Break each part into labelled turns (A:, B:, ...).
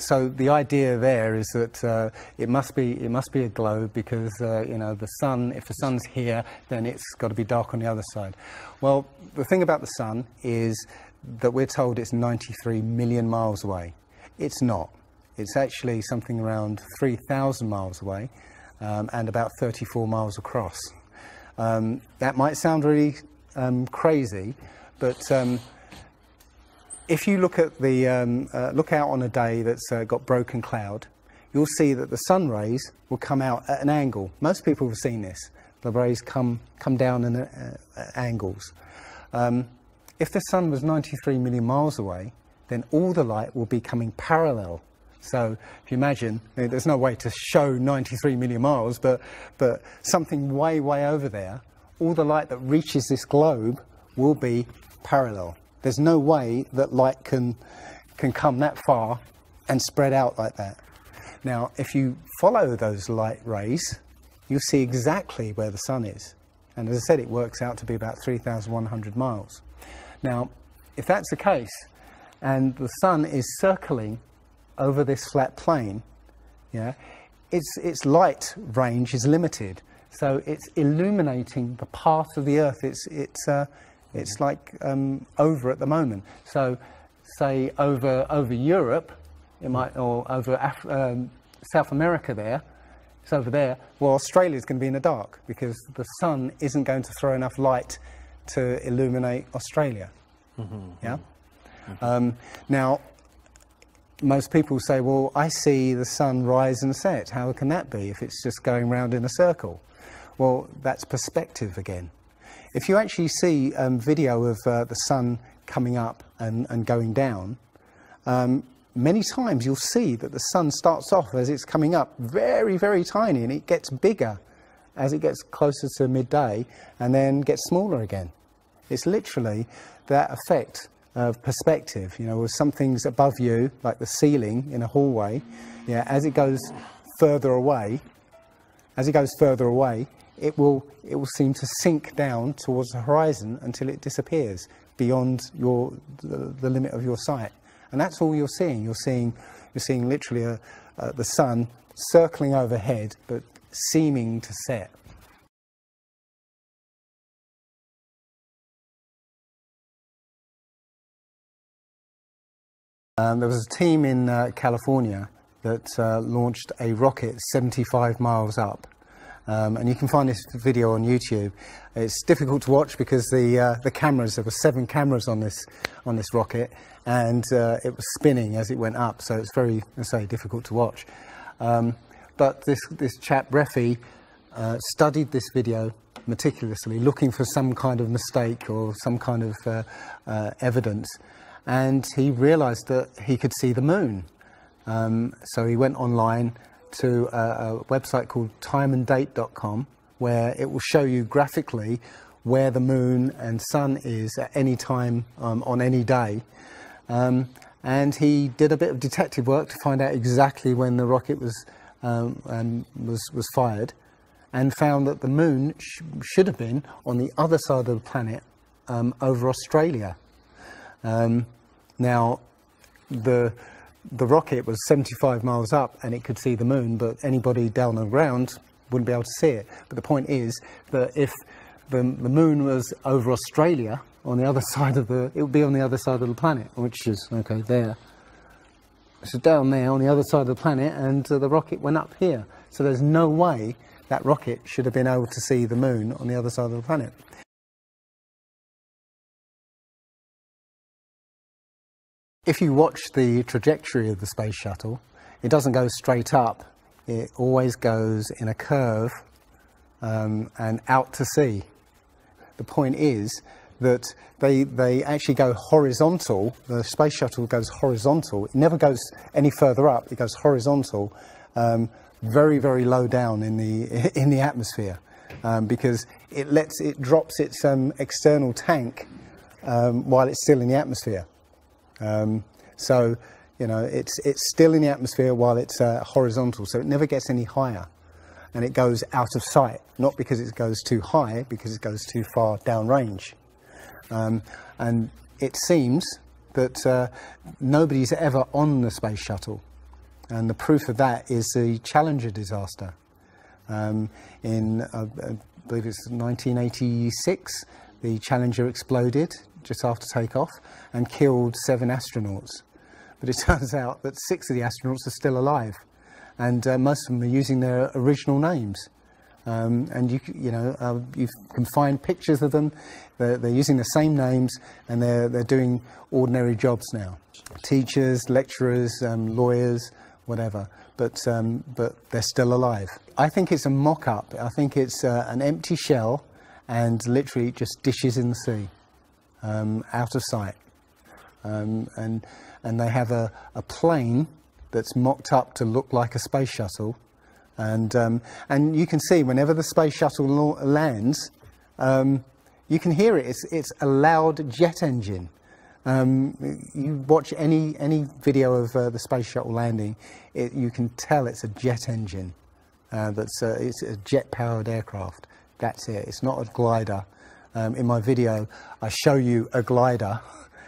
A: So the idea there is that it must be a globe because you know, the sun. If the sun's here, then it's got to be dark on the other side. Well, the thing about the sun is that we're told it's 93 million miles away. It's not. It's actually something around 3,000 miles away, and about 34 miles across. That might sound really crazy, but if you look at the look out on a day that's got broken cloud, you'll see that the sun rays will come out at an angle. Most people have seen this. The rays come down in angles. If the sun was 93 million miles away, then all the light will be coming parallel. So if you imagine, there's no way to show 93 million miles, but something way over there, all the light that reaches this globe will be parallel. There's no way that light can come that far and spread out like that. Now, if you follow those light rays, you'll see exactly where the sun is. And as I said, it works out to be about 3,100 miles. Now, if that's the case, and the sun is circling over this flat plane, yeah, its light range is limited. So it's illuminating the path of the Earth. It's like over at the moment. So, say over Europe, it might, or over South America there, it's over there. Well, Australia's going to be in the dark because the sun isn't going to throw enough light to illuminate Australia. Yeah. Now, most people say, well, I see the sun rise and set. How can that be if it's just going round in a circle? Well, that's perspective again. If you actually see video of the sun coming up and going down, many times you'll see that the sun starts off as it's coming up very tiny, and it gets bigger as it gets closer to midday and then gets smaller again. It's literally that effect of perspective. You know, with something's above you, like the ceiling in a hallway, yeah, as it goes further away, it will seem to sink down towards the horizon until it disappears beyond the limit of your sight. And that's all you're seeing. You're seeing literally the sun circling overhead, but seeming to set. There was a team in California that launched a rocket 75 miles up. And you can find this video on YouTube. It's difficult to watch because the cameras, there were 7 cameras on this rocket, and it was spinning as it went up, so it's very, I say, difficult to watch. But this chap, Refi, studied this video meticulously, looking for some kind of mistake or some kind of evidence, and he realized that he could see the moon. So he went online to a website called timeanddate.com, where it will show you graphically where the moon and sun is at any time on any day. And he did a bit of detective work to find out exactly when the rocket was fired, and found that the moon should have been on the other side of the planet, over Australia. Now, the rocket was 75 miles up and it could see the moon, but anybody down on the ground wouldn't be able to see it. But the point is that if the moon was over Australia, on the other side of it would be on the other side of the planet, which is, okay, there. So down there on the other side of the planet, and the rocket went up here. So there's no way that rocket should have been able to see the moon on the other side of the planet. If you watch the trajectory of the space shuttle, it doesn't go straight up. It always goes in a curve and out to sea. The point is that they actually go horizontal. The space shuttle goes horizontal. It never goes any further up. It goes horizontal, very low down in the atmosphere, because it drops its external tank while it's still in the atmosphere. So, you know, it's still in the atmosphere while it's horizontal, so it never gets any higher, and it goes out of sight, not because it goes too high, because it goes too far downrange. And it seems that nobody's ever on the space shuttle. And the proof of that is the Challenger disaster. In, I believe it's 1986, the Challenger exploded just after takeoff and killed 7 astronauts. But it turns out that 6 of the astronauts are still alive, and most of them are using their original names. And you can find pictures of them. They're using the same names, and they're doing ordinary jobs now. Teachers, lecturers, lawyers, whatever. But they're still alive. I think it's a mock-up. I think it's an empty shell, and literally just dishes in the sea, out of sight. And they have a plane that's mocked up to look like a space shuttle. And you can see whenever the space shuttle lands, you can hear it. It's a loud jet engine. You watch any video of the space shuttle landing, you can tell it's a jet engine. It's a jet-powered aircraft. That's it. It's not a glider. In my video, I show you a glider,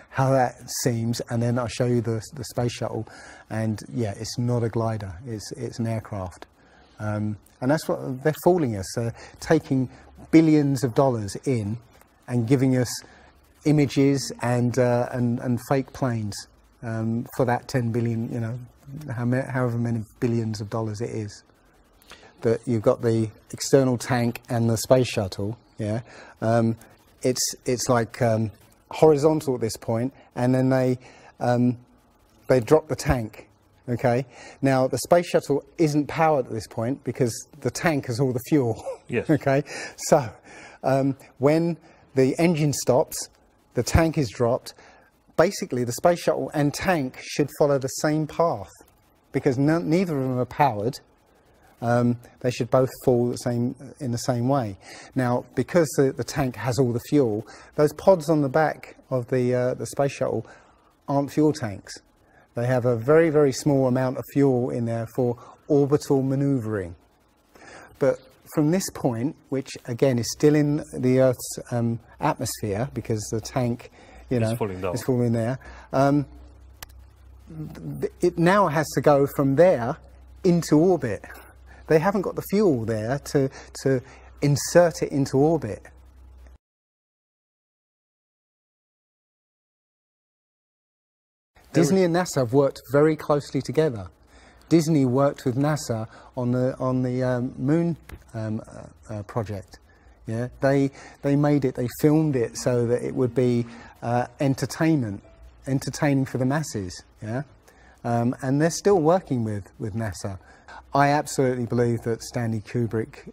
A: how that seems, and then I show you the space shuttle, and yeah, it's not a glider. It's an aircraft. And that's what they're fooling us, taking billions of dollars in and giving us images and fake planes for that 10 billion, you know, however many billions of dollars it is. That you've got the external tank and the space shuttle. Yeah, it's like horizontal at this point, and then they drop the tank. Okay, now the space shuttle isn't powered at this point because the tank has all the fuel.
B: Yes.
A: Okay, so when the engine stops, the tank is dropped. Basically, the space shuttle and tank should follow the same path because neither of them are powered. They should both fall in the same way. Now, because the tank has all the fuel, those pods on the back of the space shuttle aren't fuel tanks. They have a very, very small amount of fuel in there for orbital manoeuvring. But from this point, which again is still in the Earth's atmosphere, because the tank, you know, is falling there, it now has to go from there into orbit. They haven't got the fuel there to insert it into orbit. Disney and NASA have worked very closely together. Disney worked with NASA on the moon project. Yeah, they made it. They filmed it so that it would be entertaining for the masses. Yeah, and they're still working with NASA. I absolutely believe that Stanley Kubrick,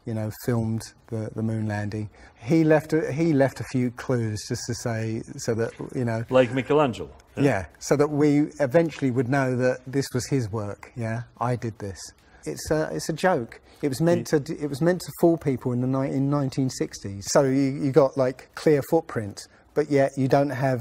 A: you know, filmed the moon landing. He left a few clues just to say, so that, you know,
B: like Michelangelo.
A: Yeah, so that we eventually would know that this was his work. Yeah, I did this. It's a joke. It was meant to fool people in 1960s. So you got like clear footprints, but yet you don't have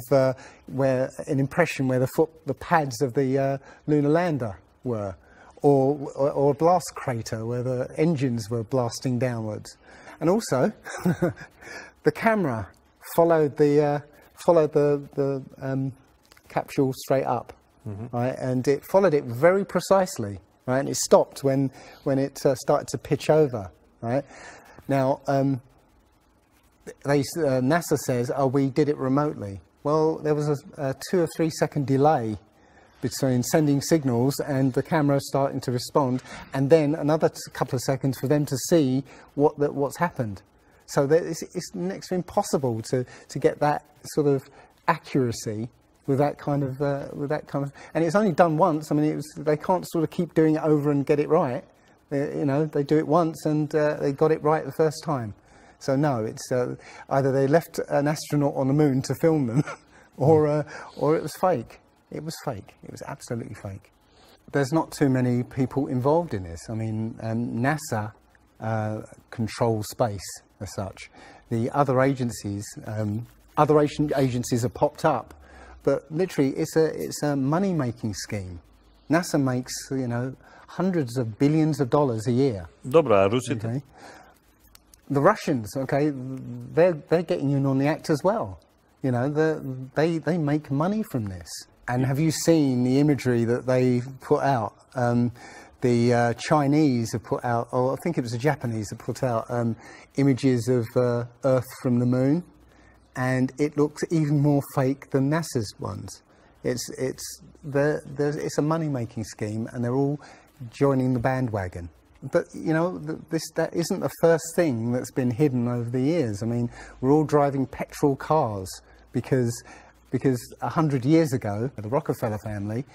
A: where an impression where the pads of the lunar lander were, or a blast crater where the engines were blasting downwards. And also, the camera followed the capsule straight up, right? And it followed it very precisely, right? And it stopped when it started to pitch over, right? Now, NASA says, oh, we did it remotely. Well, there was a 2 or 3 second delay between sending signals and the camera starting to respond, and then another couple of seconds for them to see what's happened. So it's next to impossible to get that sort of accuracy with that kind of and it's only done once. I mean, they can't sort of keep doing it over and get it right. You know, they do it once and they got it right the first time. So no, it's either they left an astronaut on the moon to film them, or it was fake. It was fake. It was absolutely fake. There's not too many people involved in this. I mean, NASA controls space as such. The other agencies have popped up, but literally it's a money-making scheme. NASA makes, you know, hundreds of billions of dollars a year.
B: Dobra, Rusy.
A: Okay. The Russians, okay, they're getting in on the act as well. You know, they make money from this. And have you seen the imagery that they put out? The Chinese have put out, or I think it was the Japanese that put out images of Earth from the moon, and it looks even more fake than NASA's ones. It's a money-making scheme, and they're all joining the bandwagon. But you know, that isn't the first thing that's been hidden over the years. I mean, we're all driving petrol cars because 100 years ago, the Rockefeller family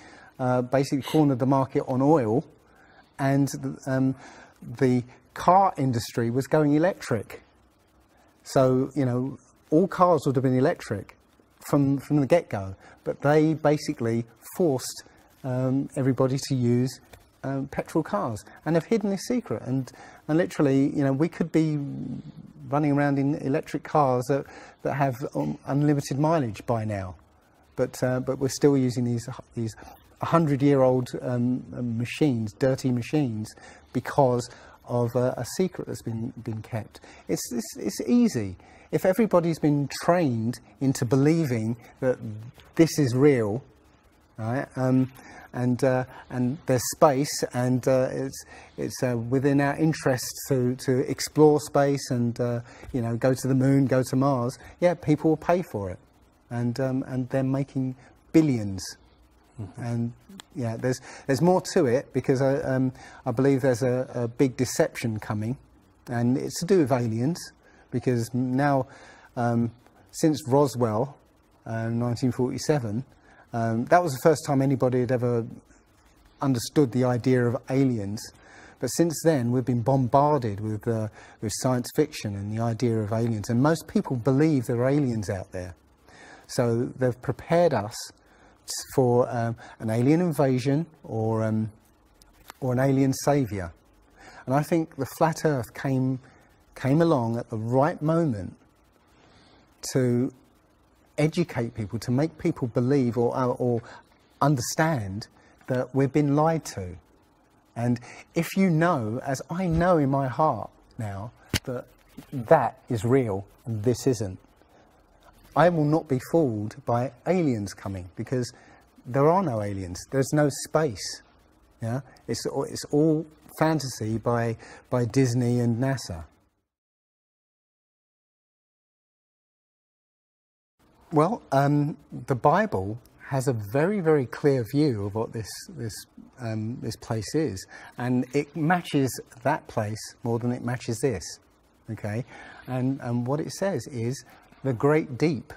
A: basically cornered the market on oil, and the car industry was going electric. So, you know, all cars would have been electric from the get-go, but they basically forced everybody to use petrol cars, and have hidden this secret. And literally, you know, we could be running around in electric cars that have unlimited mileage by now, but we're still using these 100-year-old machines, dirty machines, because of a secret that's been kept. It's easy. If everybody's been trained into believing that this is real, right? And there's space, and it's within our interest to explore space and you know, go to the moon, go to Mars. Yeah, people will pay for it, and they're making billions. Mm-hmm. And yeah, there's more to it, because I believe there's a big deception coming, and it's to do with aliens, because now since Roswell, 1947. That was the first time anybody had ever understood the idea of aliens. But since then, we've been bombarded with science fiction and the idea of aliens. And most people believe there are aliens out there. So they've prepared us for an alien invasion or an alien saviour. And I think the flat Earth came along at the right moment to educate people, to make people believe or understand that we've been lied to. And if you know, as I know in my heart now, that is real and this isn't, I will not be fooled by aliens coming, because there are no aliens. There's no space. Yeah, it's all fantasy by Disney and NASA. Well, the Bible has a very, very clear view of what this place is, and it matches that place more than it matches this. Okay, and what it says is the great deep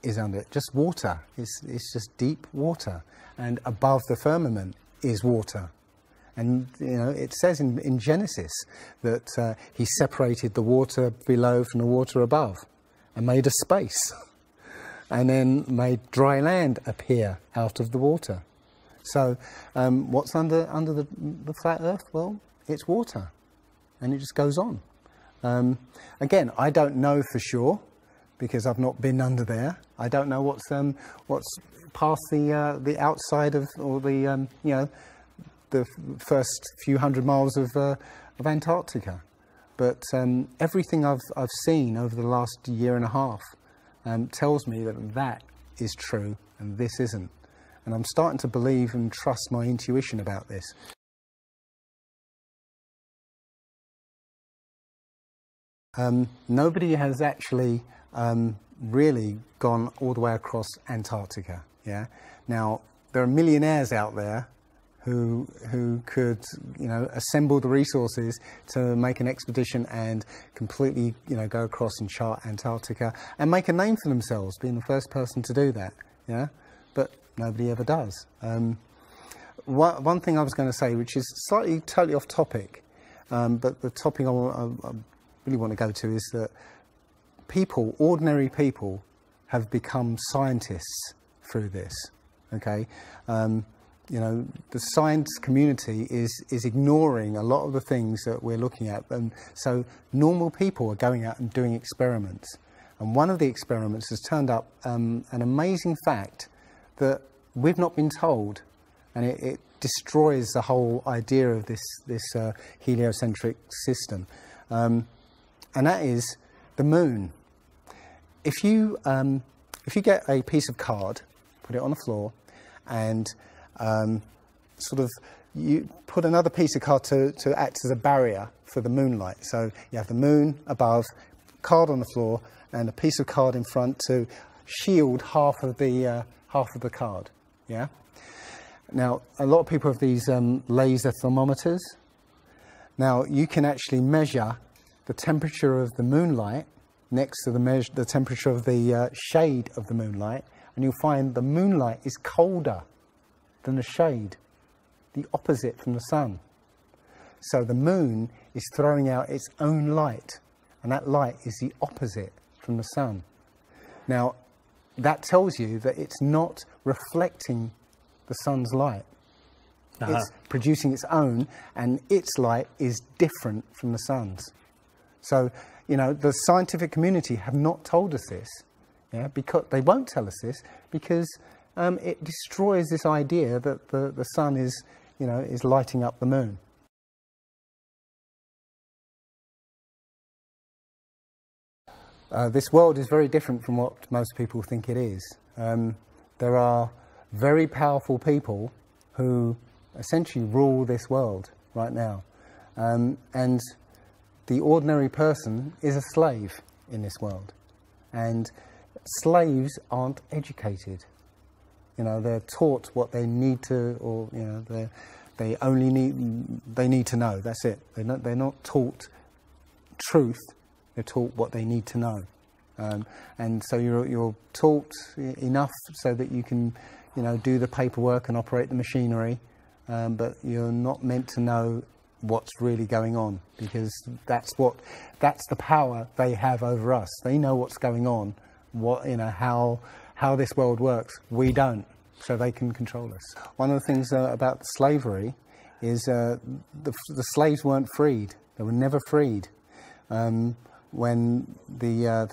A: is under it, just water. It's just deep water, and above the firmament is water. And you know, it says in Genesis that he separated the water below from the water above, and made a space. And then made dry land appear out of the water. So what's under the flat Earth? Well, it's water, and it just goes on. Again, I don't know for sure, because I've not been under there. I don't know what's past the outside of, or the you know, the first few hundred miles of Antarctica. But everything I've seen over the last year and a half tells me that is true and this isn't. And I'm starting to believe and trust my intuition about this. Nobody has actually really gone all the way across Antarctica. Yeah. Now, there are millionaires out there who could, you know, assemble the resources to make an expedition and completely, you know, go across and chart Antarctica and make a name for themselves, being the first person to do that. Yeah, but nobody ever does. One thing I was going to say, which is slightly totally off topic, but the topic I really want to go to is that people, ordinary people, have become scientists through this. Okay. You know, the science community is ignoring a lot of the things that we're looking at, and so normal people are going out and doing experiments. And one of the experiments has turned up an amazing fact that we've not been told, and it destroys the whole idea of this heliocentric system, and that is the moon. If you get a piece of card put it on the floor, and sort of you put another piece of card to act as a barrier for the moonlight. So you have the moon above, card on the floor, and a piece of card in front to shield half of the card. Yeah. Now, a lot of people have these laser thermometers. Now, you can actually measure the temperature of the moonlight next to the temperature of the shade of the moonlight, and you'll find the moonlight is colder than the shade, the opposite from the sun. So the moon is throwing out its own light, and that light is the opposite from the sun. Now, that tells you that it's not reflecting the sun's light. It's producing its own, and its light is different from the sun's. So, you know, the scientific community have not told us this, yeah, because they won't tell us this, because it destroys this idea that the sun is, you know, is lighting up the moon. This world is very different from what most people think it is. There are very powerful people who essentially rule this world right now. And the ordinary person is a slave in this world. And slaves aren't educated. You know, they're taught what they need to, or, you know, they need to know. That's it. They're not taught truth. They're taught what they need to know. And so you're taught enough so that you can, you know, do the paperwork and operate the machinery, but you're not meant to know what's really going on, because that's the power they have over us. They know what's going on, you know, how this world works. We don't, so they can control us. One of the things about slavery is the slaves weren't freed. They were never freed. When the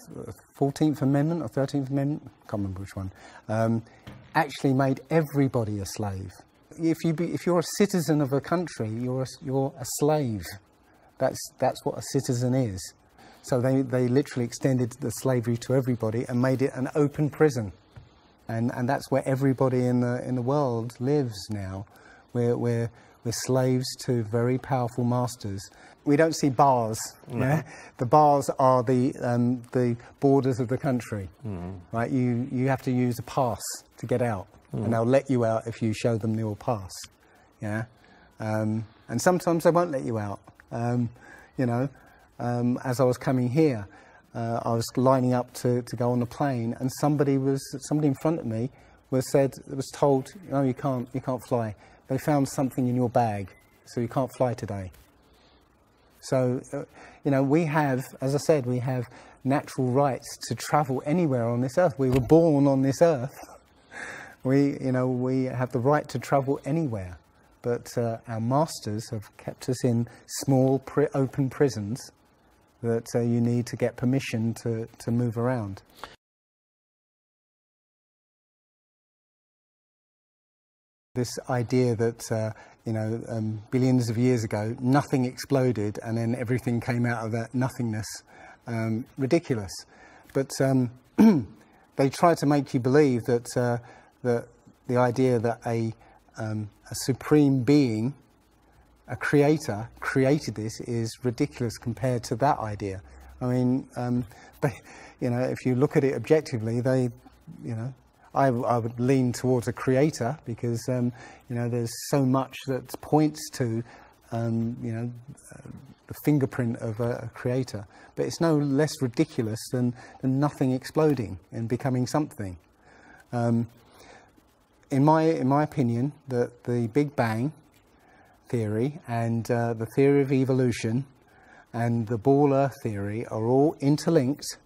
A: 14th Amendment or 13th Amendment, I can't remember which one, actually made everybody a slave. If you're a citizen of a country, you're a slave. That's what a citizen is. So they literally extended the slavery to everybody and made it an open prison, and that's where everybody in the world lives now. We're slaves to very powerful masters. We don't see bars. No. Yeah? The bars are the borders of the country, right? You have to use a pass to get out, and they'll let you out if you show them your pass. Yeah, and sometimes they won't let you out. You know, as I was coming here, I was lining up to go on the plane, and somebody in front of me was told, "No, you can't fly. They found something in your bag, so you can't fly today." So, you know, we have, as I said, we have natural rights to travel anywhere on this earth. We were born on this earth. We have the right to travel anywhere. But our masters have kept us in small, open prisons that you need to get permission to move around. This idea that, you know, billions of years ago, nothing exploded and then everything came out of that nothingness, ridiculous. But they try to make you believe that, that the idea that a supreme being, a creator, created this is ridiculous compared to that idea. I mean, you know, if you look at it objectively, you know, I would lean towards a creator, because you know, there's so much that points to you know, the fingerprint of a creator. But it's no less ridiculous than nothing exploding and becoming something. In my opinion, the Big Bang theory and the theory of evolution and the ball earth theory are all interlinked,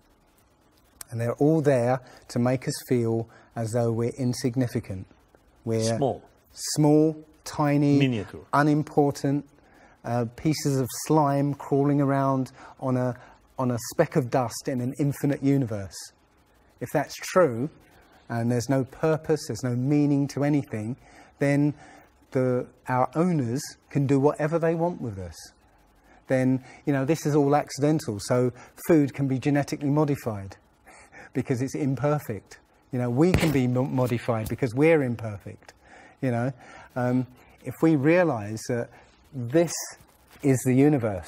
A: and they're all there to make us feel as though we're insignificant. We're small, tiny, miniature, unimportant pieces of slime crawling around on a speck of dust in an infinite universe. If that's true, and there's no purpose, there's no meaning to anything, then our owners can do whatever they want with us. Then, you know, this is all accidental, so food can be genetically modified because it's imperfect. You know, we can be modified because we're imperfect. You know, if we realise that this is the universe,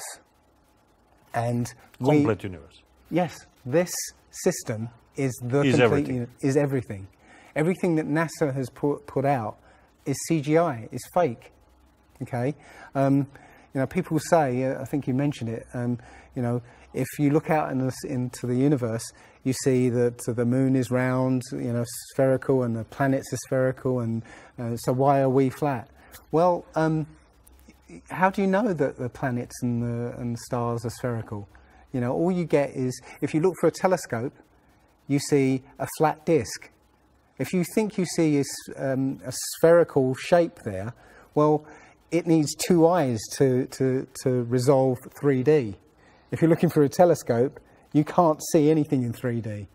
A: and
B: complete universe.
A: Yes, this system is the
B: Is
A: complete
B: everything.
A: Is everything. Everything that NASA has put out is CGI, is fake. Okay, you know, people say, I think you mentioned it. You know, if you look out into the universe, you see that the moon is round, you know, spherical, and the planets are spherical, and so why are we flat? Well, how do you know that the planets and the stars are spherical? You know, all you get is, if you look for a telescope, you see a flat disk. If you think you see a spherical shape there, well, it needs two eyes to resolve 3D. If you're looking for a telescope, you can't see anything in 3D.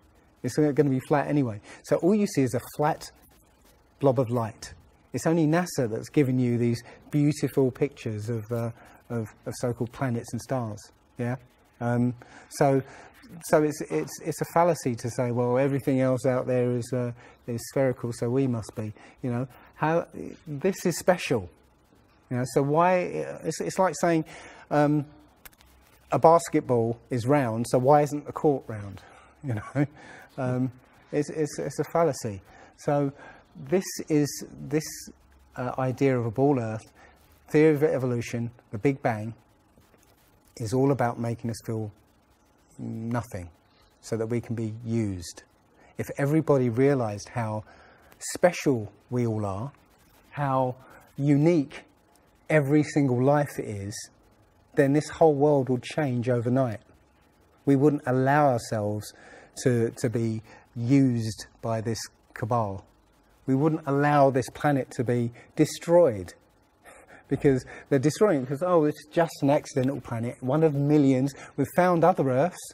A: It's going to be flat anyway. So all you see is a flat blob of light. It's only NASA that's given you these beautiful pictures of so-called planets and stars. Yeah. So it's a fallacy to say, well, everything else out there is spherical, so we must be. You know, how this is special. You know, so why? It's like saying a basketball is round, so why isn't the court round? You know, it's a fallacy. So this idea of a ball Earth, theory of evolution, the Big Bang, is all about making us feel nothing, so that we can be used. If everybody realised how special we all are, how unique every single life is, then this whole world would change overnight. We wouldn't allow ourselves to be used by this cabal. We wouldn't allow this planet to be destroyed, because they're destroying it because, oh, it's just an accidental planet, one of millions. We've found other Earths.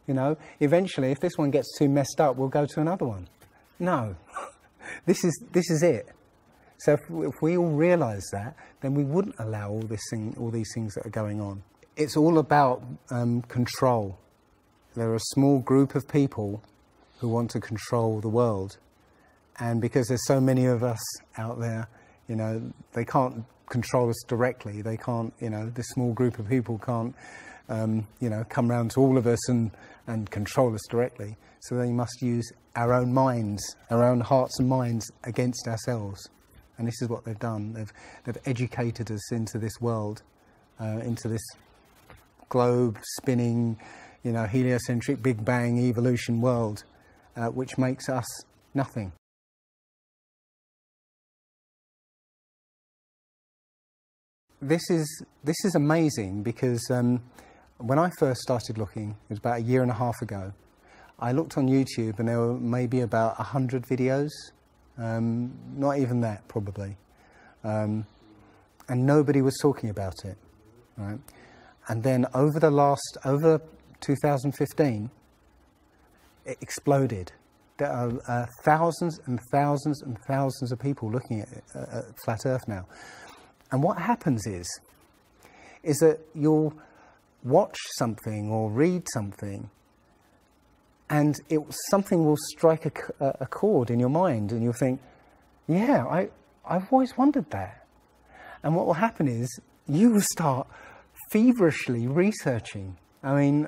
A: You know, eventually, if this one gets too messed up, we'll go to another one. No, this is it. So if we all realise that, then we wouldn't allow all these things that are going on. It's all about control. There are a small group of people who want to control the world, and because there's so many of us out there, you know, they can't control us directly. They can't, you know, this small group of people can't, you know, come round to all of us and control us directly. So they must use our own minds, our own hearts and minds against ourselves. And this is what they've done. They've educated us into this world, into this globe spinning, you know, heliocentric Big Bang evolution world, which makes us nothing. This is amazing, because when I first started looking, it was about 1.5 years ago, I looked on YouTube and there were maybe about 100 videos, not even that probably, and nobody was talking about it, right? And then over 2015, it exploded. There are thousands and thousands and thousands of people looking at Flat Earth now. And what happens is that you'll watch something or read something, and something will strike a chord in your mind, and you'll think, yeah, I've always wondered that. And what will happen is you will start feverishly researching. I mean,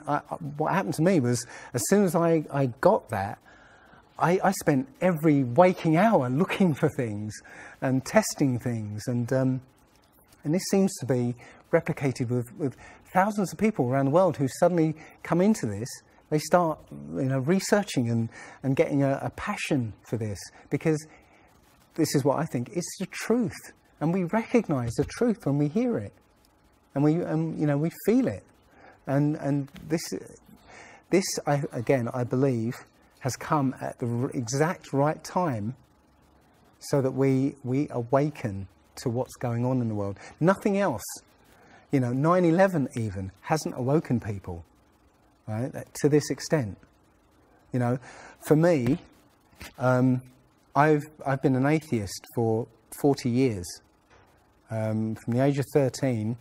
A: what happened to me was, as soon as I got that, I spent every waking hour looking for things and testing things, and this seems to be replicated with thousands of people around the world who suddenly come into this. They start, you know, researching and getting a passion for this, because this is what I think, it's the truth, and we recognise the truth when we hear it, and you know, we feel it, and this I believe has come at the exact right time, so that we awaken to what's going on in the world. Nothing else, you know, 9/11 even hasn't awoken people, right, to this extent. You know, for me, I've been an atheist for 40 years. From the age of 13,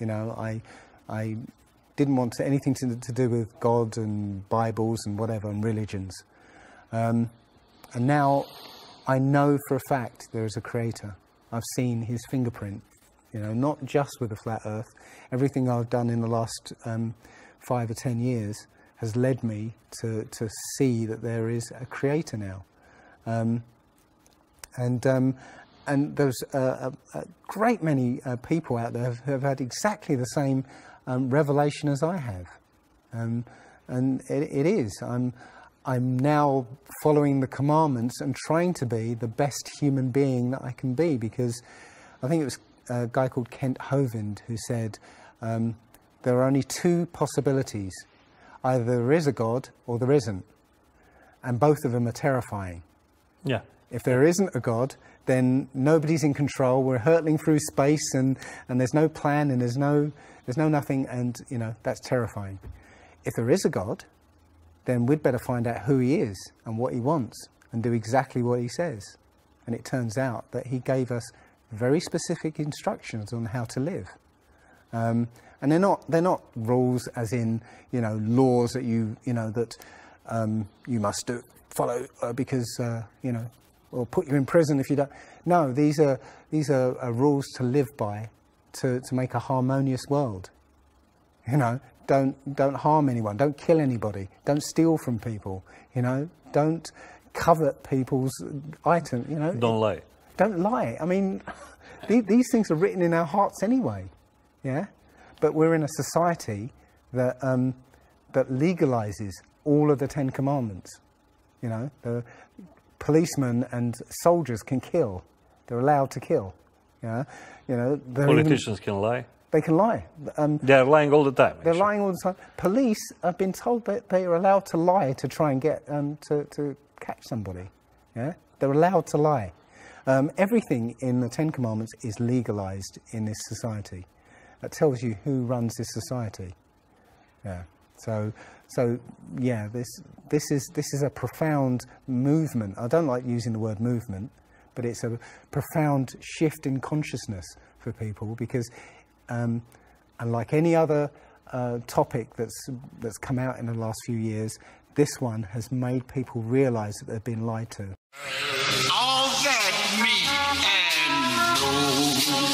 A: you know, I didn't want anything to do with God and Bibles and whatever and religions. And now I know for a fact there is a creator. I've seen his fingerprint, you know, not just with the flat earth. Everything I've done in the last 5 or 10 years has led me to see that there is a creator now. And there's a great many people out there who have had exactly the same revelation as I have. And it is. I'm now following the commandments and trying to be the best human being that I can be, because I think it was a guy called Kent Hovind who said there are only 2 possibilities. Either there is a God or there isn't. And both of them are terrifying. Yeah. If there isn't a God, then nobody's in control. We're hurtling through space and there's no plan and there's no nothing, and you know, that's terrifying. If there is a God, then we'd better find out who he is and what he wants and do exactly what he says. And it turns out that he gave us very specific instructions on how to live. And they're not rules as in, you know, laws that you must follow because you know, or put you in prison if you don't. No, these are rules to live by, to make a harmonious world. You know, don't harm anyone, don't kill anybody, don't steal from people. You know, don't covet people's items. You know,
B: don't lie.
A: Don't lie. I mean, these things are written in our hearts anyway. Yeah, but we're in a society that that legalizes all of the 10 commandments. You know, the policemen and soldiers can kill. They're allowed to kill. Yeah, you know.
B: Politicians can lie.
A: They can lie.
B: They're lying all the time.
A: They're lying all the time. Police have been told that they are allowed to lie to try and get to catch somebody. Yeah, they're allowed to lie. Everything in the 10 Commandments is legalized in this society. That tells you who runs this society. Yeah. So yeah, this is a profound movement. I don't like using the word movement, but it's a profound shift in consciousness for people, because unlike any other topic that's come out in the last few years, this one has made people realise that they've been lied to.
C: All that meat and no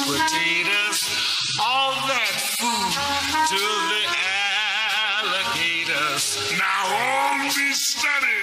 C: potatoes, all that food to the alligators. Now all be steady.